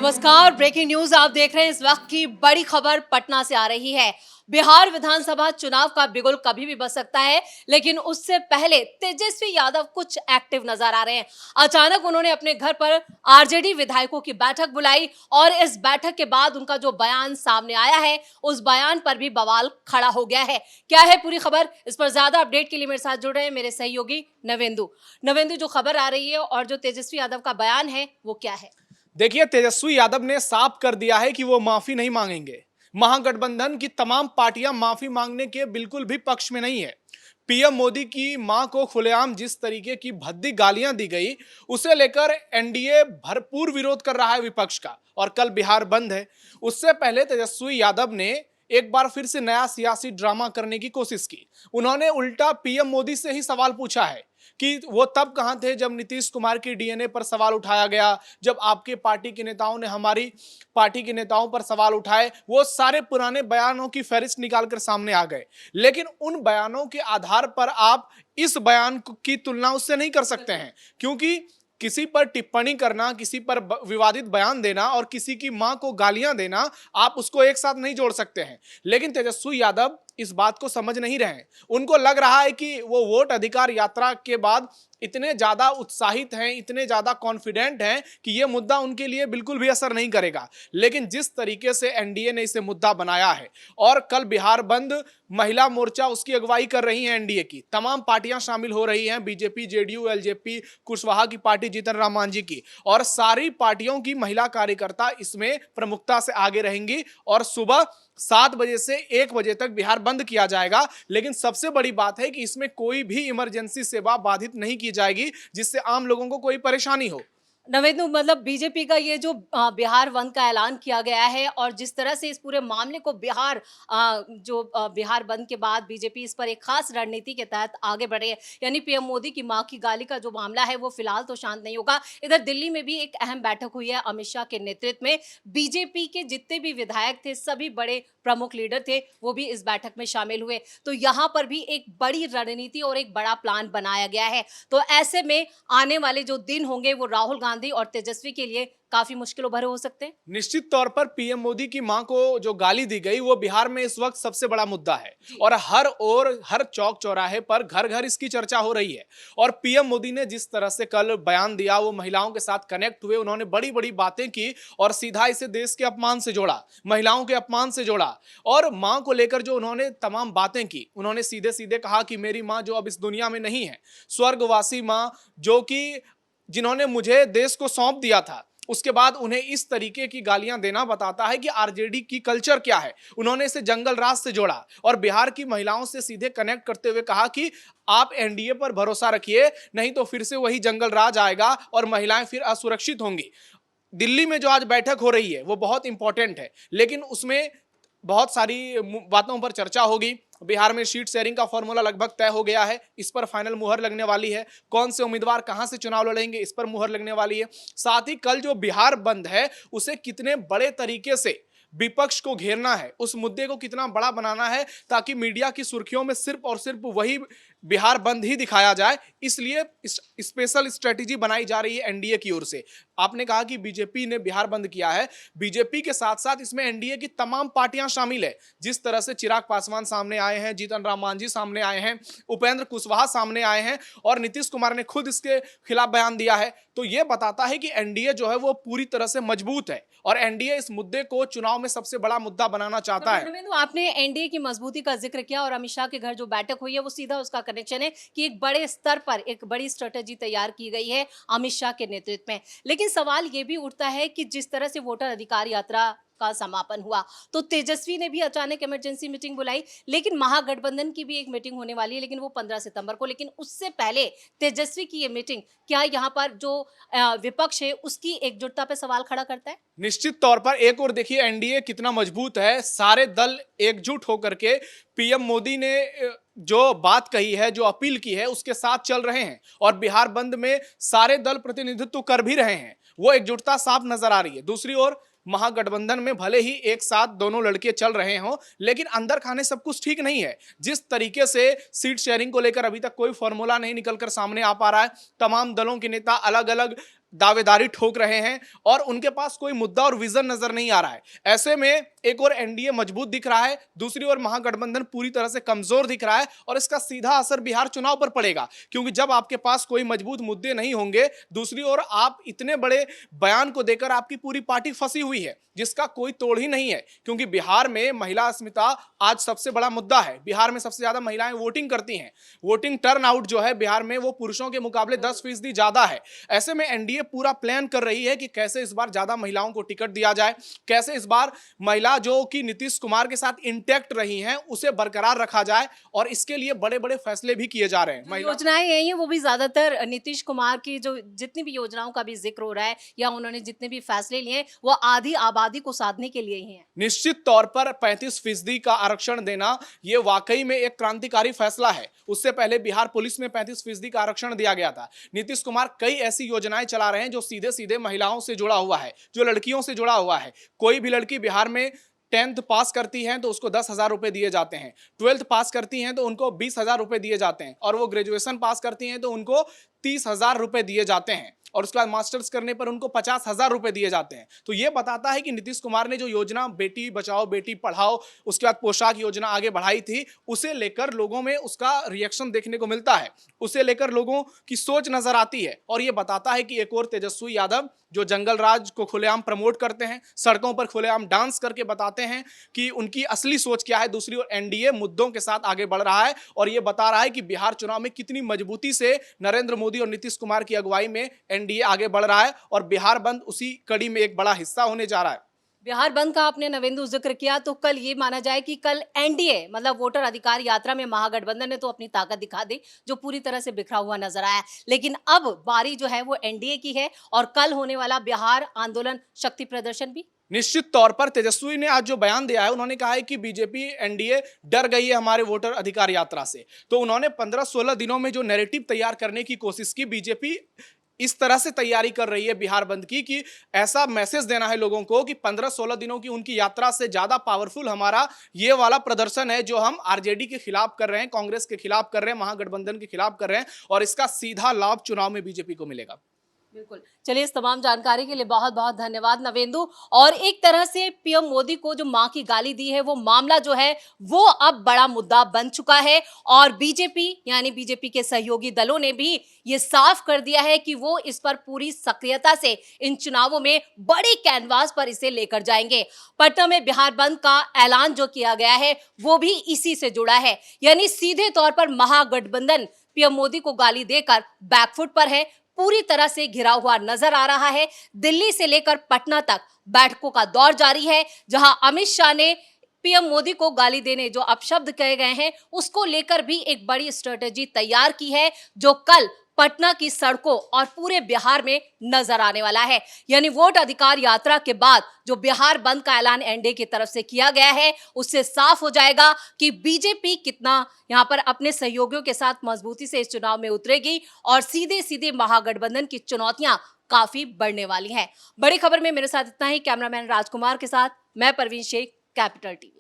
नमस्कार। Breaking news आप देख रहे हैं। इस वक्त की बड़ी खबर पटना से आ रही है। बिहार विधानसभा चुनाव का बिगुल कभी भी बज सकता है, लेकिन उससे पहले तेजस्वी यादव कुछ एक्टिव नजर आ रहे हैं। अचानक उन्होंने अपने घर पर आरजेडी विधायकों की बैठक बुलाई और इस बैठक के बाद उनका जो बयान सामने आया है, उस बयान पर भी बवाल खड़ा हो गया है। क्या है पूरी खबर, इस पर ज्यादा अपडेट के लिए मेरे साथ जुड़ रहे हैं मेरे सहयोगी नवेंदु। नवेंदु, जो खबर आ रही है और जो तेजस्वी यादव का बयान है वो क्या है? देखिए, तेजस्वी यादव ने साफ कर दिया है कि वो माफी नहीं मांगेंगे। महागठबंधन की तमाम पार्टियां माफी मांगने के बिल्कुल भी पक्ष में नहीं है। पीएम मोदी की मां को खुलेआम जिस तरीके की भद्दी गालियां दी गई, उसे लेकर एनडीए भरपूर विरोध कर रहा है विपक्ष का। और कल बिहार बंद है। उससे पहले तेजस्वी यादव ने एक बार फिर से नया सियासी ड्रामा करने की कोशिश की। उन्होंने उल्टा पीएम मोदी से ही सवाल पूछा है कि वो तब कहां थे जब नीतीश कुमार की डीएनए पर सवाल उठाया गया, जब आपके पार्टी के नेताओं ने हमारी पार्टी के नेताओं पर सवाल उठाए। वो सारे पुराने बयानों की फहरिस्त निकालकर सामने आ गए। लेकिन उन बयानों के आधार पर आप इस बयान की तुलना उससे नहीं कर सकते हैं, क्योंकि किसी पर टिप्पणी करना, किसी पर विवादित बयान देना और किसी की मां को गालियां देना, आप उसको एक साथ नहीं जोड़ सकते हैं। लेकिन तेजस्वी यादव इस बात को समझ नहीं रहे हैं। उनको लग रहा है कि वो वोट अधिकार यात्रा के बाद इतने ज्यादा उत्साहित हैं, इतने ज्यादा कॉन्फिडेंट हैं कि ये मुद्दा उनके लिए बिल्कुल भी असर नहीं करेगा। लेकिन जिस तरीके से एनडीए ने इसे मुद्दा बनाया है, और कल बिहार बंद महिला मोर्चा उसकी अगुवाई कर रही है, एनडीए की तमाम पार्टियां शामिल हो रही हैं, बीजेपी, जेडीयू, एलजेपी, कुशवाहा की पार्टी, जीतन राम मांझी की, और सारी पार्टियों की महिला कार्यकर्ता इसमें प्रमुखता से आगे रहेंगी। और सुबह 7 बजे से 1 बजे तक बिहार बंद किया जाएगा। लेकिन सबसे बड़ी बात है कि इसमें कोई भी इमरजेंसी सेवा बाधित नहीं की जाएगी, जिससे आम लोगों को कोई परेशानी हो। नवेंदु, मतलब बीजेपी का ये जो बिहार बंद का ऐलान किया गया है और जिस तरह से इस पूरे मामले को बिहार बंद के बाद बीजेपी इस पर एक खास रणनीति के तहत आगे बढ़ रही है, यानी पीएम मोदी की मां की गाली का जो मामला है वो फिलहाल तो शांत नहीं होगा। इधर दिल्ली में भी एक अहम बैठक हुई है अमित शाह के नेतृत्व में। बीजेपी के जितने भी विधायक थे, सभी बड़े प्रमुख लीडर थे, वो भी इस बैठक में शामिल हुए। तो यहाँ पर भी एक बड़ी रणनीति और एक बड़ा प्लान बनाया गया है। तो ऐसे में आने वाले जो दिन होंगे वो राहुल गांधी और तेजस्वी के लिए काफी मुश्किलों भरे हो सकते हैं। निश्चित तौर पर पीएम मोदी की मां को जो गाली दी गई, वो बिहार में इस वक्त सबसे बड़ा मुद्दा है। और हर ओर, हर चौक चौराहे पर, घर घर इसकी चर्चा हो रही है। और पीएम मोदी ने जिस तरह से कल बयान दिया, वो महिलाओं के साथ कनेक्ट हुए, उन्होंने बड़ी बड़ी बातें की और सीधा इसे देश के अपमान से जोड़ा, महिलाओं के अपमान से जोड़ा। और मां को लेकर जो उन्होंने तमाम बातें की, उन्होंने सीधे सीधे कहा कि मेरी मां जो अब इस दुनिया में नहीं है, स्वर्गवासी मां, जो कि जिन्होंने मुझे देश को सौंप दिया था, उसके बाद उन्हें इस तरीके की गालियां देना बताता है कि आरजेडी की कल्चर क्या है। उन्होंने इसे जंगल राज से जोड़ा और बिहार की महिलाओं से सीधे कनेक्ट करते हुए कहा कि आप एनडीए पर भरोसा रखिए, नहीं तो फिर से वही जंगल राज आएगा और महिलाएं फिर असुरक्षित होंगी। दिल्ली में जो आज बैठक हो रही है वो बहुत इंपॉर्टेंट है, लेकिन उसमें बहुत सारी बातों पर चर्चा होगी। बिहार में सीट शेयरिंग का फॉर्मूला लगभग तय हो गया है, इस पर फाइनल मुहर लगने वाली है। कौन से उम्मीदवार कहां से चुनाव लड़ेंगे, इस पर मुहर लगने वाली है। साथ ही कल जो बिहार बंद है, उसे कितने बड़े तरीके से विपक्ष को घेरना है, उस मुद्दे को कितना बड़ा बनाना है, ताकि मीडिया की सुर्खियों में सिर्फ और सिर्फ वही बिहार बंद ही दिखाया जाए। इसलिए स्पेशल स्ट्रेटेजी बनाई जा रही है एनडीए की ओर से। आपने कहा कि बीजेपी ने बिहार बंद किया है, बीजेपी के साथ साथ इसमें एनडीए की तमाम पार्टियां शामिल है। जिस तरह से चिराग पासवान सामने आए हैं, जीतन राम मांझी सामने आए हैं, उपेंद्र कुशवाहा सामने आए हैं, और नीतीश कुमार ने खुद इसके खिलाफ बयान दिया है। तो यह बताता है कि एनडीए जो है वो पूरी तरह से मजबूत है और एनडीए इस मुद्दे को चुनाव में सबसे बड़ा मुद्दा बनाना चाहता है। तो आपने एनडीए की मजबूती का जिक्र किया और अमित शाह के घर जो बैठक हुई है वो सीधा उसका कनेक्शन है कि एक बड़े स्तर पर एक बड़ी स्ट्रेटेजी तैयार की गई है अमित शाह के नेतृत्व में। लेकिन सवाल ये भी उठता है कि जिस तरह से वोटर अधिकार यात्रा का समापन हुआ, तो तेजस्वी ने भी अचानक इमरजेंसी मीटिंग बुलाई, लेकिन महागठबंधन की भी एक मीटिंग होने वाली है, लेकिन वो 15 सितंबर को। लेकिन उससे पहले तेजस्वी की ये मीटिंग क्या यहाँ पर जो विपक्ष है उसकी एकजुटता पे सवाल खड़ा करता है? निश्चित तौर पर एक और देखिए एनडीए कितना मजबूत है। सारे दल एकजुट होकर के पीएम मोदी ने जो बात कही है, जो अपील की है, उसके साथ चल रहे हैं। और बिहार बंद में सारे दल प्रतिनिधित्व कर भी रहे हैं, वो एकजुटता साफ नजर आ रही है। दूसरी ओर महागठबंधन में भले ही एक साथ दोनों लड़के चल रहे हों, लेकिन अंदर खाने सब कुछ ठीक नहीं है। जिस तरीके से सीट शेयरिंग को लेकर अभी तक कोई फॉर्मूला नहीं निकलकर सामने आ पा रहा है, तमाम दलों के नेता अलग अलग दावेदारी ठोक रहे हैं और उनके पास कोई मुद्दा और विजन नजर नहीं आ रहा है। ऐसे में एक और एनडीए मजबूत दिख रहा है, दूसरी ओर महागठबंधन पूरी तरह से कमजोर दिख रहा है और इसका सीधा असर बिहार चुनाव पर पड़ेगा, क्योंकि जब आपके पास कोई मजबूत मुद्दे नहीं होंगे, दूसरी ओर आप इतने बड़े बयान को देकर आपकी पूरी पार्टी फंसी हुई है जिसका कोई तोड़ ही नहीं है। क्योंकि बिहार में महिला अस्मिता आज सबसे बड़ा मुद्दा है। बिहार में सबसे ज्यादा महिलाएं वोटिंग करती हैं। वोटिंग टर्न आउट जो है बिहार में वो पुरुषों के मुकाबले 10% ज्यादा है। ऐसे में एनडीए पूरा प्लान कर रही है कि कैसे इस बार ज्यादा महिलाओं को टिकट दिया जाए, कैसे इस बार महिला जो कि नीतीश कुमार के साथ इंटैक्ट रही हैं उसे बरकरार रखा जाए, और इसके लिए बड़े बड़े फैसले भी किए जा रहे हैं। योजनाएं यही है वो भी ज्यादातर नीतीश कुमार की जो जितनी भी योजनाओं का भी जिक्र हो रहा है या उन्होंने जितने भी फैसले लिए हैं वो आधी आबादी को साधने के लिए ही है। निश्चित तौर पर 35% का आरक्षण देना ये वाकई में एक क्रांतिकारी फैसला है। उससे पहले बिहार पुलिस में 35% का आरक्षण दिया गया था। नीतीश कुमार कई ऐसी योजनाएं चला रहे हैं जो सीधे सीधे महिलाओं से जुड़ा हुआ है, जो लड़कियों से जुड़ा हुआ है। कोई भी लड़की बिहार में 10th पास करती हैं तो उसको 10,000 रुपए दिए जाते हैं, 12th पास करती हैं तो उनको 20,000 रुपए दिए जाते हैं, और वो ग्रेजुएशन पास करती हैं तो उनको 30,000 रुपए दिए जाते हैं, और उसके बाद मास्टर्स करने पर उनको 50,000 रुपए दिए जाते हैं। तो ये बताता है कि नीतीश कुमार ने जो योजना बेटी बचाओ बेटी पढ़ाओ, उसके बाद पोशाक योजना आगे बढ़ाई थी, उसे लेकर लोगों में उसका रिएक्शन देखने को मिलता है, उसे लेकर लोगों की सोच नजर आती है। और ये बताता है कि एक और तेजस्वी यादव जो जंगल राज को खुलेआम प्रमोट करते हैं, सड़कों पर खुलेआम डांस करके बताते हैं कि उनकी असली सोच क्या है। दूसरी ओर एनडीए मुद्दों के साथ आगे बढ़ रहा है और ये बता रहा है कि बिहार चुनाव में कितनी मजबूती से नरेंद्र मोदी और नीतीश कुमार की अगुवाई में एनडीए आगे बढ़ रहा है, और बिहार बंद उसी कड़ी में एक बड़ा हिस्सा होने जा रहा है। बिहार बंद का आपने नवेंदु जिक्र किया तो कल ये माना जाए कि कल एनडीए मतलब वोटर अधिकार यात्रा में महागठबंधन ने तो अपनी ताकत दिखा दी जो पूरी तरह से बिखरा हुआ नजर आया, लेकिन अब बारी जो है वो एनडीए की है और कल होने वाला बिहार आंदोलन शक्ति प्रदर्शन भी। निश्चित तौर पर तेजस्वी ने आज जो बयान दिया है, उन्होंने कहा है कि बीजेपी एनडीए डर गई है हमारे वोटर अधिकार यात्रा से। तो उन्होंने 15-16 दिनों में जो नैरेटिव तैयार करने की कोशिश की, बीजेपी इस तरह से तैयारी कर रही है बिहार बंद की कि ऐसा मैसेज देना है लोगों को कि 15-16 दिनों की उनकी यात्रा से ज्यादा पावरफुल हमारा ये वाला प्रदर्शन है जो हम आरजेडी के खिलाफ कर रहे हैं, कांग्रेस के खिलाफ कर रहे हैं, महागठबंधन के खिलाफ कर रहे हैं, और इसका सीधा लाभ चुनाव में बीजेपी को मिलेगा। बिल्कुल, चलिए इस तमाम जानकारी के लिए बहुत बहुत धन्यवाद नवेंदु। और एक तरह से पीएम मोदी को जो मां की गाली दी है वो मामला जो है वो अब बड़ा मुद्दा बन चुका है, और बीजेपी यानी बीजेपी के सहयोगी दलों ने भी ये साफ कर दिया है कि वो इस पर पूरी सक्रियता से इन चुनावों में बड़े कैनवास पर इसे लेकर जाएंगे। पटना में बिहार बंद का ऐलान जो किया गया है वो भी इसी से जुड़ा है, यानी सीधे तौर पर महागठबंधन पीएम मोदी को गाली देकर बैकफुट पर है, पूरी तरह से घिरा हुआ नजर आ रहा है। दिल्ली से लेकर पटना तक बैठकों का दौर जारी है, जहां अमित शाह ने पीएम मोदी को गाली देने जो अपशब्द कहे गए हैं उसको लेकर भी एक बड़ी स्ट्रेटेजी तैयार की है, जो कल पटना की सड़कों और पूरे बिहार में नजर आने वाला है। यानी वोट अधिकार यात्रा के बाद जो बिहार बंद का ऐलान एनडीए की तरफ से किया गया है उससे साफ हो जाएगा कि बीजेपी कितना यहां पर अपने सहयोगियों के साथ मजबूती से इस चुनाव में उतरेगी, और सीधे सीधे महागठबंधन की चुनौतियां काफी बढ़ने वाली हैं। बड़ी खबर में मेरे साथ इतना ही। कैमरामैन राजकुमार के साथ मैं परवीन शेख, कैपिटल टीवी।